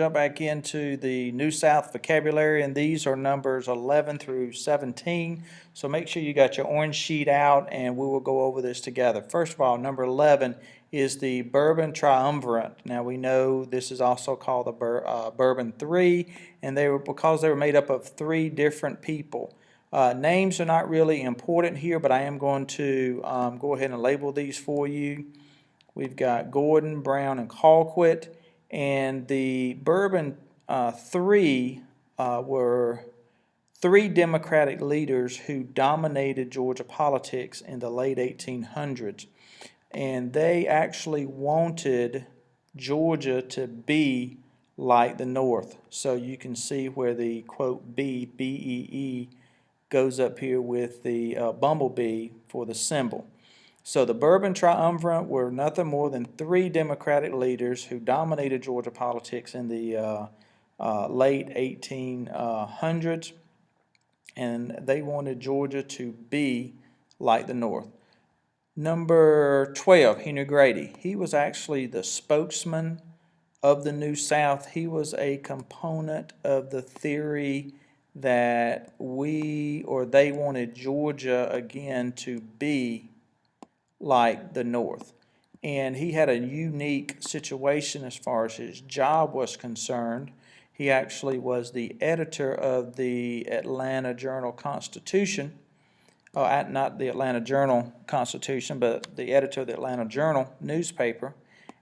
jump back into the New South vocabulary, and these are numbers 11 through 17. So make sure you got your orange sheet out, and we will go over this together. First of all, number 11 is the Bourbon Triumvirate. Now we know this is also called the Bourbon 3, and because they were made up of 3 different people. Names are not really important here, but I am going to go ahead and label these for you. We've got Gordon, Brown, and Colquitt, and the Bourbon 3 were 3 Democratic leaders who dominated Georgia politics in the late 1800s, and they actually wanted Georgia to be like the North. So you can see where the quote B-E-E goes up here with the bumblebee for the symbol. So the Bourbon Triumvirate were nothing more than 3 Democratic leaders who dominated Georgia politics in the late 1800s, and they wanted Georgia to be like the North. Number 12, Henry Grady. He was actually the spokesman of the New South. He was a component of the theory that they wanted Georgia again to be like the North. And he had a unique situation as far as his job was concerned. He actually was the editor of the Atlanta Journal-Constitution, not the Atlanta Journal-Constitution, but the editor of the Atlanta Journal newspaper.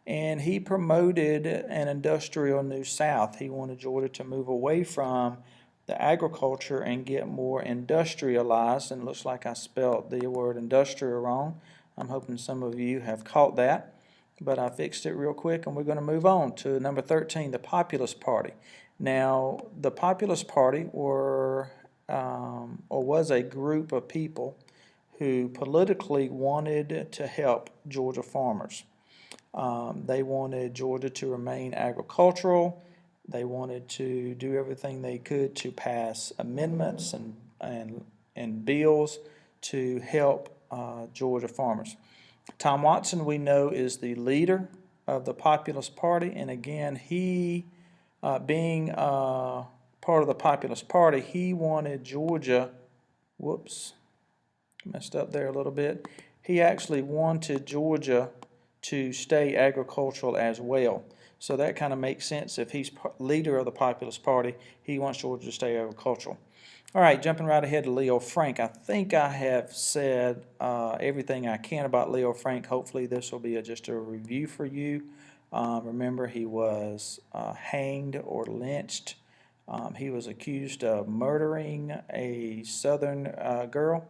And he promoted an industrial New South. He wanted Georgia to move away from the agriculture and get more industrialized. And it looks like I spelled the word industrial wrong. I'm hoping some of you have caught that, but I fixed it real quick, and we're going to move on to number 13, the Populist Party. Now, the Populist Party was a group of people who politically wanted to help Georgia farmers. They wanted Georgia to remain agricultural. They wanted to do everything they could to pass amendments and bills to help Georgia farmers. Tom Watson, we know, is the leader of the Populist Party, and again, he, being part of the Populist Party, he wanted Georgia, messed up there a little bit, he actually wanted Georgia to stay agricultural as well. So that kind of makes sense. If he's leader of the Populist Party, he wants Georgia to stay agricultural. All right, jumping right ahead to Leo Frank. I think I have said everything I can about Leo Frank. Hopefully this will be just a review for you. Remember, he was hanged or lynched. He was accused of murdering a Southern girl.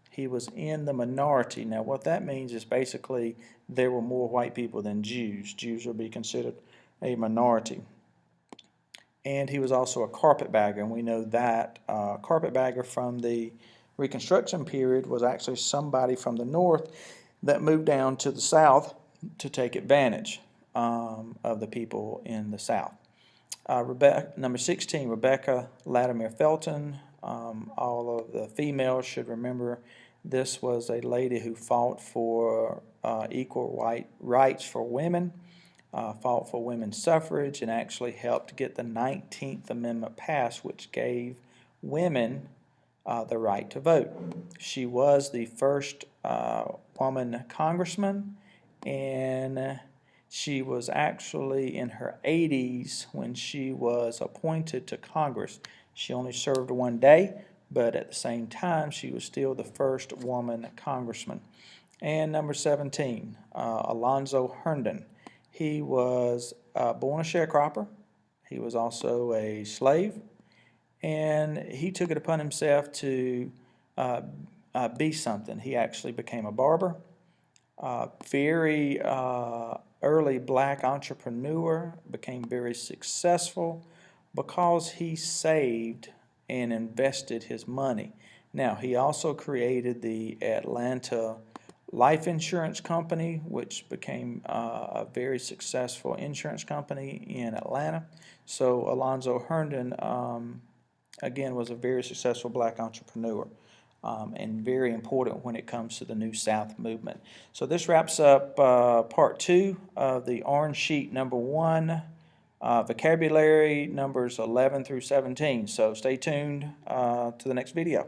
He was in the minority. Now, what that means is basically there were more white people than Jews. Jews would be considered a minority. And he was also a carpetbagger, and we know that carpetbagger from the Reconstruction period was actually somebody from the North that moved down to the South to take advantage of the people in the South. Number 16, Rebecca Latimer Felton. All of the females should remember this was a lady who fought for equal rights for women. Fought for women's suffrage, and actually helped get the 19th Amendment passed, which gave women the right to vote. She was the first woman congressman, and she was actually in her 80s when she was appointed to Congress. She only served 1 day, but at the same time, she was still the first woman congressman. And number 17, Alonzo Herndon. He was born a sharecropper. He was also a slave, and he took it upon himself to be something. He actually became a barber. Very early black entrepreneur, became very successful because he saved and invested his money. Now, he also created the Atlanta Life Insurance Company, which became a very successful insurance company in Atlanta. So Alonzo Herndon, again, was a very successful black entrepreneur and very important when it comes to the New South movement. So this wraps up part 2 of the orange sheet number 1 vocabulary numbers 11 through 17. So stay tuned to the next video.